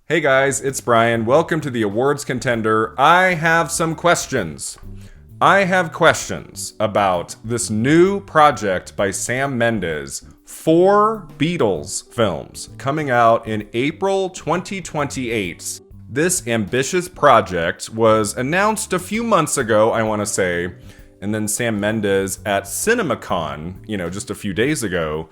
Hey guys, it's Brian. Welcome to the Awards Contender. I have some questions. I have questions about this new project by Sam Mendes, 4 Beatles films coming out in April 2028. This ambitious project was announced a few months ago, I want to say, and then Sam Mendes at CinemaCon, just a few days ago,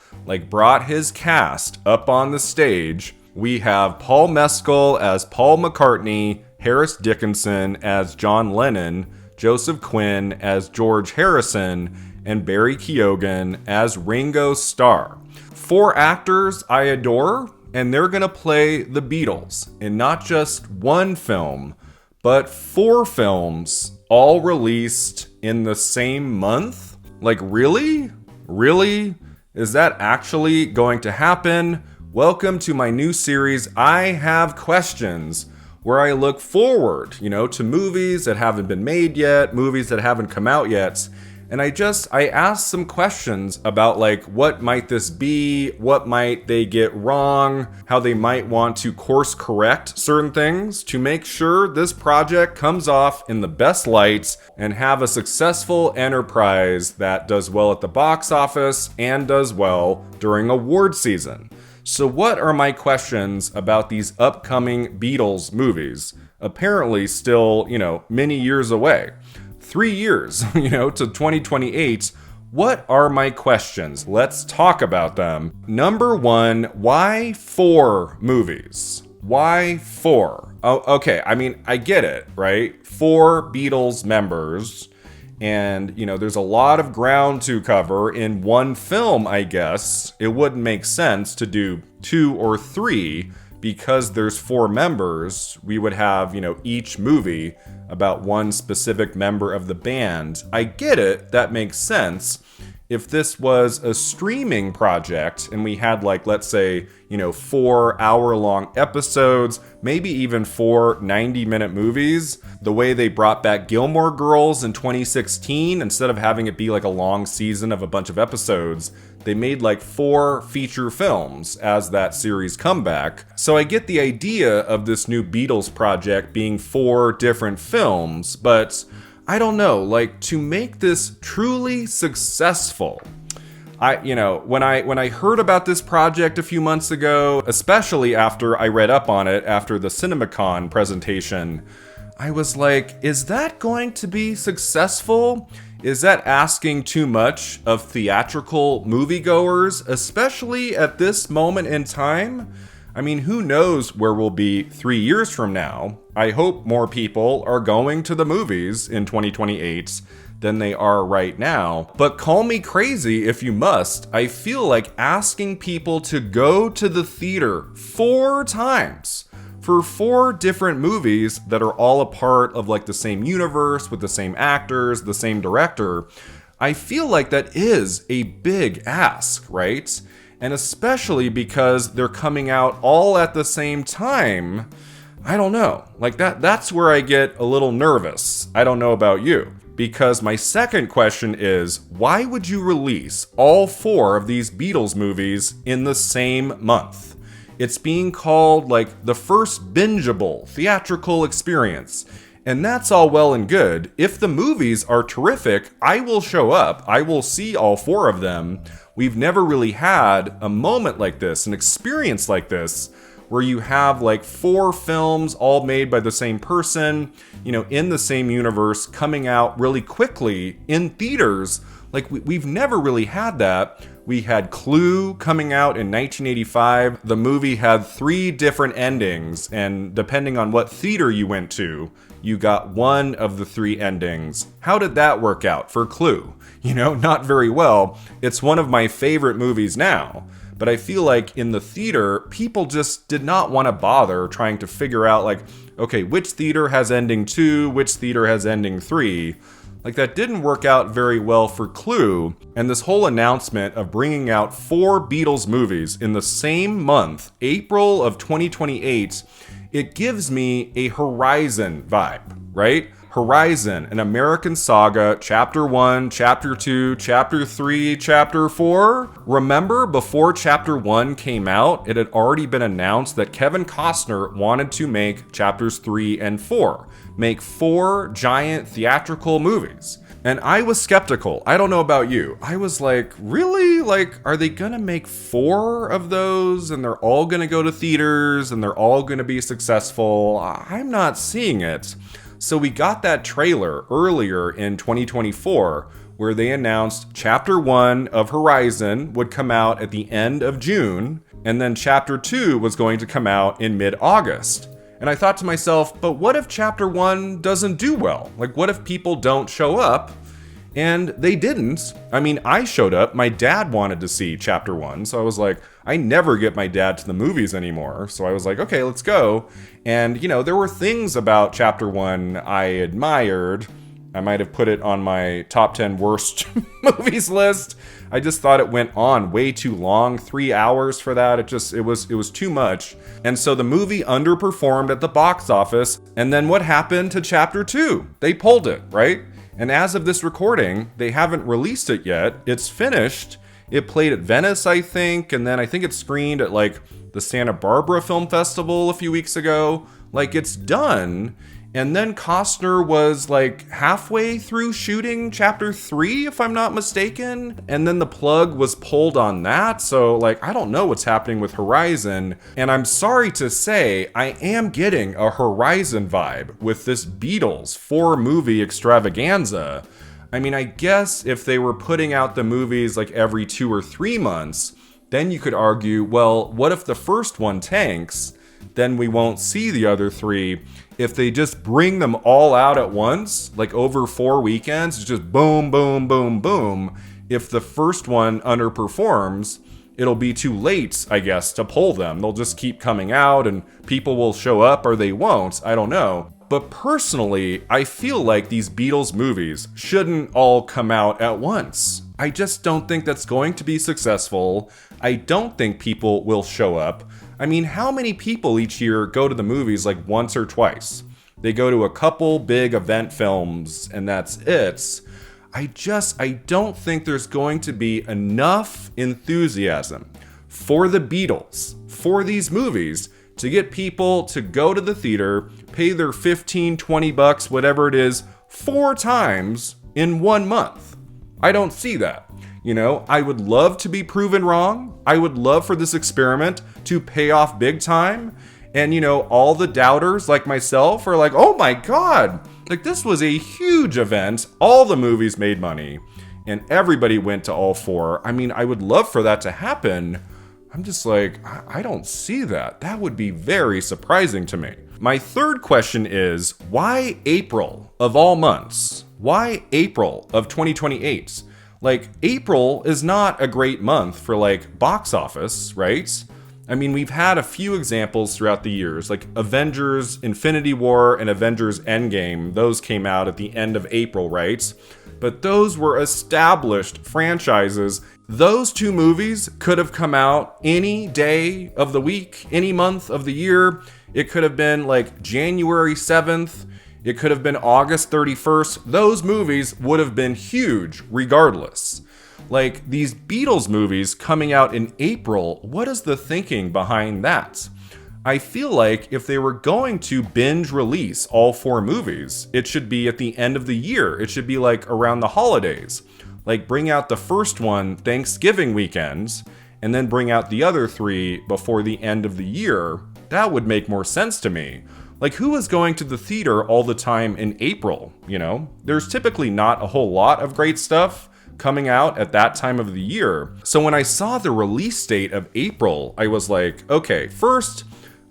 brought his cast up on the stage. We have Paul Mescal as Paul McCartney, Harris Dickinson as John Lennon, Joseph Quinn as George Harrison, and Barry Keoghan as Ringo Starr. 4 actors I adore, and they're gonna play the Beatles in not just one film, but 4 films, all released in the same month? Really? Really? Is that actually going to happen? Welcome to my new series, I Have Questions, where I look forward, to movies that haven't been made yet, movies that haven't come out yet, and I ask some questions about what might this be, what might they get wrong, how they might want to course correct certain things to make sure this project comes off in the best light and have a successful enterprise that does well at the box office and does well during award season. So what are my questions about these upcoming Beatles movies? Apparently still, many years away. 3 years, to 2028. What are my questions? Let's talk about them. Number 1, why 4 movies? Why 4? Oh, okay, I get it, right? 4 Beatles members. And, there's a lot of ground to cover in one film, I guess. It wouldn't make sense to do 2 or 3 because there's 4 members. We would have, each movie about one specific member of the band. I get it. That makes sense. If this was a streaming project and we had let's say, 4 hour-long episodes, maybe even 4 90-minute movies, the way they brought back Gilmore Girls in 2016, instead of having it be a long season of a bunch of episodes, they made 4 feature films as that series comeback. So I get the idea of this new Beatles project being 4 different films, but I don't know, to make this truly successful. When I heard about this project a few months ago, especially after I read up on it after the CinemaCon presentation, I was like, is that going to be successful? Is that asking too much of theatrical moviegoers, especially at this moment in time? Who knows where we'll be 3 years from now? I hope more people are going to the movies in 2028 than they are right now. But call me crazy if you must. I feel like asking people to go to the theater 4 times for 4 different movies that are all a part of the same universe with the same actors, the same director. I feel like that is a big ask, right? And especially because they're coming out all at the same time, I don't know. That's where I get a little nervous. I don't know about you. Because my second question is, why would you release all 4 of these Beatles movies in the same month? It's being called the first bingeable theatrical experience. And that's all well and good. If the movies are terrific, I will show up. I will see all 4 of them. We've never really had a moment like this, an experience like this, where you have 4 films all made by the same person, in the same universe, coming out really quickly in theaters. We've never really had that. We had Clue coming out in 1985. The movie had 3 different endings, and depending on what theater you went to, you got one of the 3 endings. How did that work out for Clue? Not very well. It's one of my favorite movies now. But I feel like in the theater, people just did not want to bother trying to figure out okay, which theater has ending 2, which theater has ending 3. That didn't work out very well for Clue, and this whole announcement of bringing out 4 Beatles movies in the same month, April of 2028, it gives me a Horizon vibe, right? Horizon, an American Saga, Chapter 1, Chapter 2, Chapter 3, Chapter 4. Remember, before Chapter 1 came out, it had already been announced that Kevin Costner wanted to make Chapters 3 and 4. Make 4 giant theatrical movies. And I was skeptical. I don't know about you. I was like, really? Like, are they gonna make 4 of those and they're all gonna go to theaters and they're all gonna be successful? I'm not seeing it. So we got that trailer earlier in 2024 where they announced Chapter 1 of Horizon would come out at the end of June, and then Chapter 2 was going to come out in mid-August. And I thought to myself, but what if Chapter 1 doesn't do well? Like, what if people don't show up? And they didn't. I mean, I showed up. My dad wanted to see Chapter 1. So I was like, I never get my dad to the movies anymore. So I was like, okay, let's go. And, you know, there were things about Chapter 1 I admired. I might have put it on my top 10 worst movies list. I just thought it went on way too long. 3 hours for that. It was too much. And so the movie underperformed at the box office. And then what happened to Chapter 2? They pulled it, right? And as of this recording, they haven't released it yet. It's finished. It played at Venice, I think. And then I think it screened at like the Santa Barbara Film Festival a few weeks ago. Like, it's done. And then Costner was like halfway through shooting Chapter 3, if I'm not mistaken. And then the plug was pulled on that. So like, I don't know what's happening with Horizon. And I'm sorry to say, I am getting a Horizon vibe with this Beatles 4-movie extravaganza. I mean, I guess if they were putting out the movies like every 2 or 3 months, then you could argue, well, what if the first one tanks? Then we won't see the other 3. If they just bring them all out at once, like over 4 weekends, it's just boom, boom, boom, boom. If the first one underperforms, it'll be too late, I guess, to pull them. They'll just keep coming out and people will show up or they won't. I don't know. But personally, I feel like these Beatles movies shouldn't all come out at once. I just don't think that's going to be successful. I don't think people will show up. I mean, how many people each year go to the movies like once or twice? They go to a couple big event films and that's it. I don't think there's going to be enough enthusiasm for the Beatles, for these movies, to get people to go to the theater, pay their $15, $20, whatever it is, 4 times in 1 month. I don't see that. You know, I would love to be proven wrong. I would love for this experiment to pay off big time. And, you know, all the doubters like myself are like, oh my God, like this was a huge event. All the movies made money and everybody went to all 4. I mean, I would love for that to happen. I'm just like, I don't see that. That would be very surprising to me. My third question is, why April of all months? Why April of 2028? Like, April is not a great month for, like, box office, right? I mean, we've had a few examples throughout the years, like Avengers Infinity War and Avengers Endgame. Those came out at the end of April, right? But those were established franchises. Those 2 movies could have come out any day of the week, any month of the year. It could have been, like, January 7th. It could have been August 31st. Those movies would have been huge regardless. Like, these Beatles movies coming out in April, what is the thinking behind that? I feel like if they were going to binge release all 4 movies, it should be at the end of the year. It should be like around the holidays. Like, bring out the first one Thanksgiving weekend, and then bring out the other 3 before the end of the year. That would make more sense to me. Like, who is going to the theater all the time in April, you know? There's typically not a whole lot of great stuff coming out at that time of the year. So when I saw the release date of April, I was like, okay, first,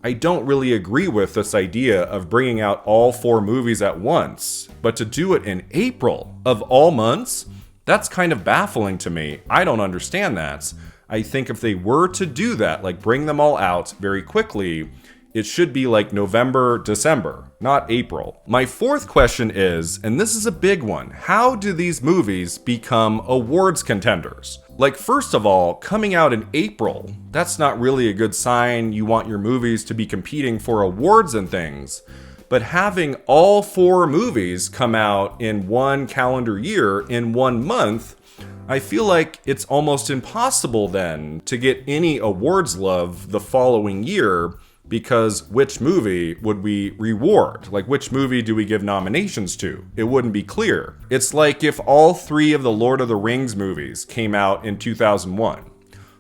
I don't really agree with this idea of bringing out all 4 movies at once. But to do it in April of all months, that's kind of baffling to me. I don't understand that. I think if they were to do that, like bring them all out very quickly, it should be like November, December, not April. My fourth question is, and this is a big one, how do these movies become awards contenders? Like, first of all, coming out in April, that's not really a good sign. You want your movies to be competing for awards and things. But having all 4 movies come out in one calendar year, in 1 month, I feel like it's almost impossible then to get any awards love the following year, because which movie would we reward? Like, which movie do we give nominations to? It wouldn't be clear. It's like if all 3 of the Lord of the Rings movies came out in 2001.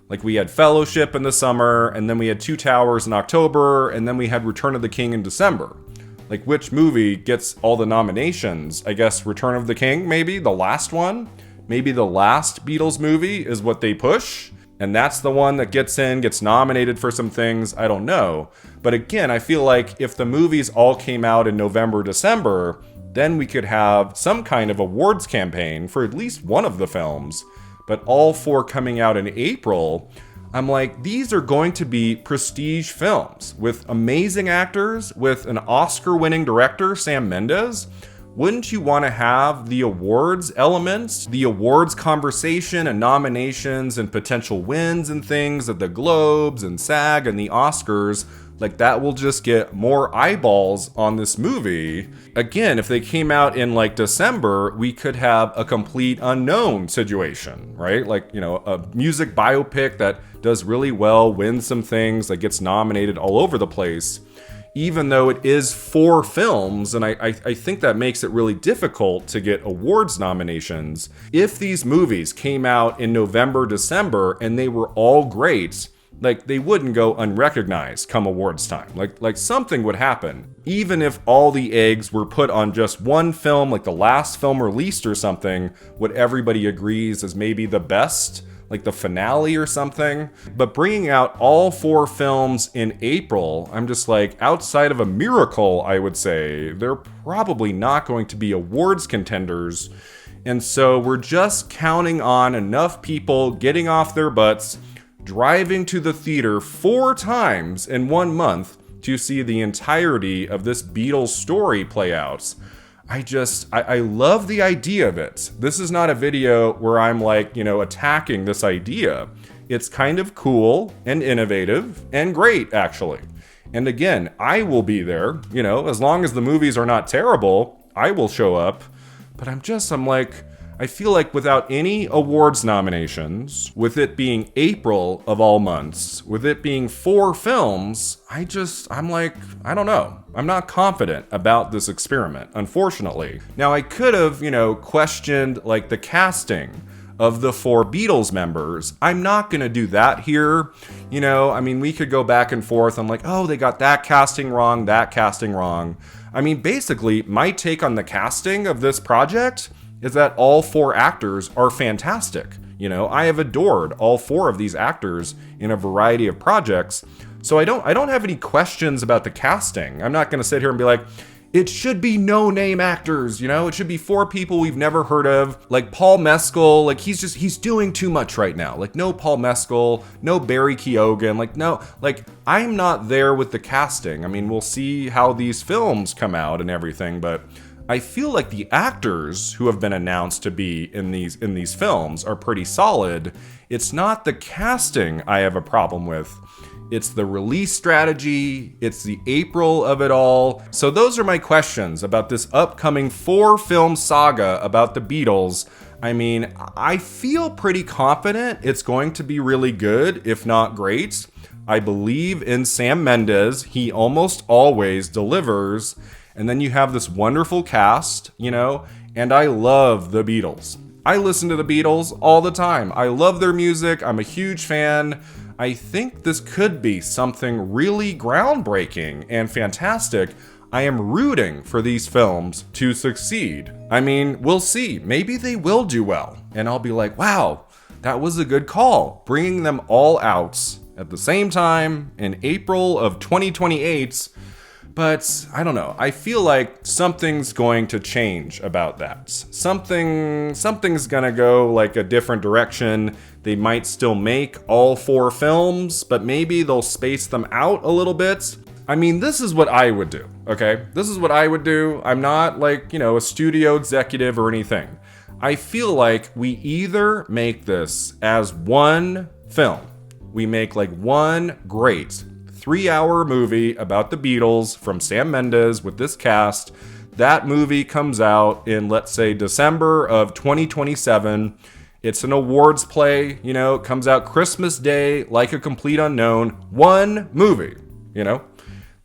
Like, we had Fellowship in the summer, and then we had Two Towers in October, and then we had Return of the King in December. Like, which movie gets all the nominations? I guess Return of the King, maybe? The last one? Maybe the last Beatles movie is what they push? And that's the one that gets nominated for some things. I don't know. But again, I feel like if the movies all came out in November, December, then we could have some kind of awards campaign for at least one of the films. But all 4 coming out in April, I'm like, these are going to be prestige films with amazing actors, with an Oscar-winning director, Sam Mendes. Wouldn't you want to have the awards elements, the awards conversation and nominations and potential wins and things at the Globes and SAG and the Oscars? Like, that will just get more eyeballs on this movie. Again, if they came out in like December, we could have a complete unknown situation, right? Like, you know, a music biopic that does really well, wins some things, that gets nominated all over the place. Even though it is 4 films, and I think that makes it really difficult to get awards nominations. If these movies came out in November, December, and they were all great, like, they wouldn't go unrecognized come awards time. Like something would happen. Even if all the eggs were put on just one film, like the last film released or something, what everybody agrees is maybe the best, like the finale or something. But bringing out all 4 films in April, I'm just like, outside of a miracle, I would say, they're probably not going to be awards contenders. And so we're just counting on enough people getting off their butts, driving to the theater 4 times in 1 month to see the entirety of this Beatles story play out. I love the idea of it. This is not a video where I'm like, attacking this idea. It's kind of cool and innovative and great, actually. And again, I will be there, as long as the movies are not terrible, I will show up. But I'm like, I feel like without any awards nominations, with it being April of all months, with it being 4 films, I'm like, I don't know. I'm not confident about this experiment, unfortunately. Now, I could have, questioned like the casting of the 4 Beatles members. I'm not gonna do that here. We could go back and forth. I'm like, oh, they got that casting wrong, that casting wrong. Basically, my take on the casting of this project is that all 4 actors are fantastic. I have adored all 4 of these actors in a variety of projects. So I don't have any questions about the casting. I'm not going to sit here and be like, it should be no-name actors, it should be 4 people we've never heard of. Like Paul Mescal, like he's doing too much right now. Like, no Paul Mescal, no Barry Keoghan, no, I'm not there with the casting. We'll see how these films come out and everything, but I feel like the actors who have been announced to be in these films are pretty solid. It's not the casting I have a problem with. It's the release strategy. It's the April of it all. So those are my questions about this upcoming 4-film saga about the Beatles. I feel pretty confident it's going to be really good, if not great. I believe in Sam Mendes. He almost always delivers. And then you have this wonderful cast, and I love the Beatles. I listen to the Beatles all the time. I love their music. I'm a huge fan. I think this could be something really groundbreaking and fantastic. I am rooting for these films to succeed. We'll see. Maybe they will do well. And I'll be like, wow, that was a good call. Bringing them all out at the same time in April of 2028. But I don't know. I feel like something's going to change about that. Something's gonna go like a different direction. They might still make all 4 films, but maybe they'll space them out a little bit. This is what I would do, okay? This is what I would do. I'm not like, a studio executive or anything. I feel like we either make this as one film. We make like one great 3-hour movie about the Beatles from Sam Mendes with this cast. That movie comes out in, let's say, December of 2027. It's an awards play, it comes out Christmas Day, like a complete unknown. One movie,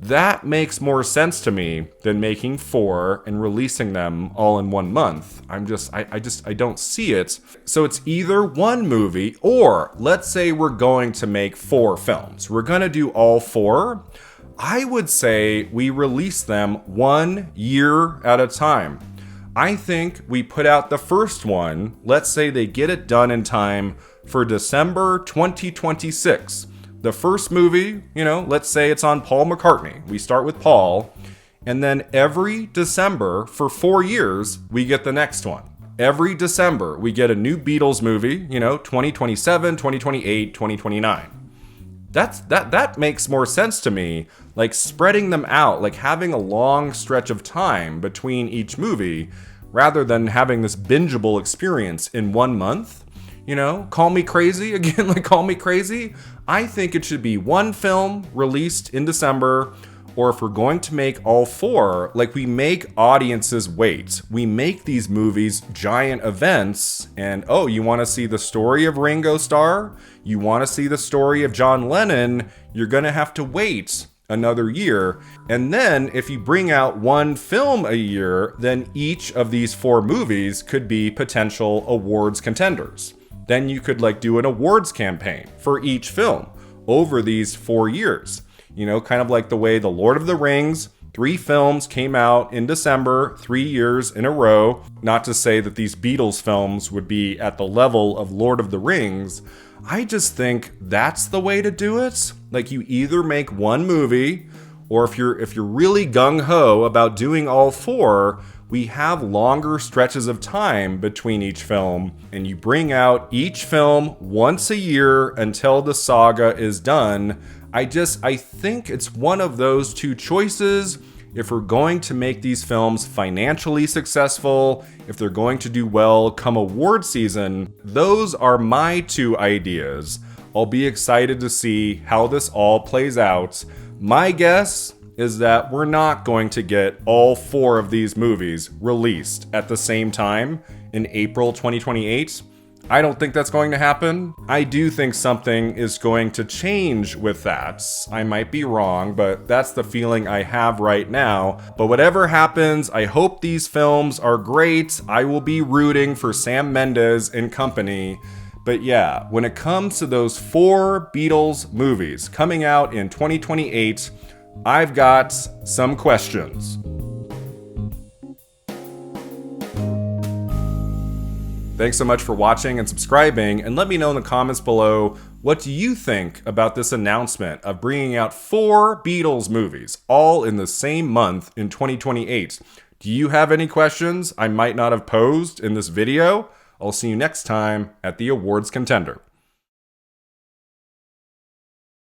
That makes more sense to me than making 4 and releasing them all in 1 month. I don't see it. So it's either one movie, or let's say we're going to make 4 films. We're going to do all 4. I would say we release them 1 year at a time. I think we put out the first one, let's say they get it done in time for December 2026. The first movie, let's say it's on Paul McCartney. We start with Paul, and then every December for 4 years, we get the next one. Every December, we get a new Beatles movie, 2027, 2028, 2029. That makes more sense to me, like spreading them out, like having a long stretch of time between each movie, rather than having this bingeable experience in 1 month. Call me crazy, again, like call me crazy. I think it should be one film released in December, or if we're going to make all 4, like we make audiences wait. We make these movies giant events, and you want to see the story of Ringo Starr? You want to see the story of John Lennon? You're going to have to wait another year. And then if you bring out one film a year, then each of these 4 movies could be potential awards contenders. Then you could do an awards campaign for each film over these 4 years. Kind of like the way The Lord of the Rings, 3 films came out in December, 3 years in a row. Not to say that these Beatles films would be at the level of Lord of the Rings. I just think that's the way to do it. Like you either make one movie, or if you're really gung-ho about doing all 4, we have longer stretches of time between each film, and you bring out each film once a year until the saga is done. I think it's one of those 2 choices. If we're going to make these films financially successful, if they're going to do well come award season, those are my 2 ideas. I'll be excited to see how this all plays out. My guess is that we're not going to get all 4 of these movies released at the same time in April 2028. I don't think that's going to happen. I do think something is going to change with that. I might be wrong, but that's the feeling I have right now. But whatever happens, I hope these films are great. I will be rooting for Sam Mendes and company. But yeah, when it comes to those 4 Beatles movies coming out in 2028, I've got some questions. Thanks so much for watching and subscribing, and let me know in the comments below, what do you think about this announcement of bringing out 4 Beatles movies, all in the same month in 2028? Do you have any questions I might not have posed in this video? I'll see you next time at the Awards Contender.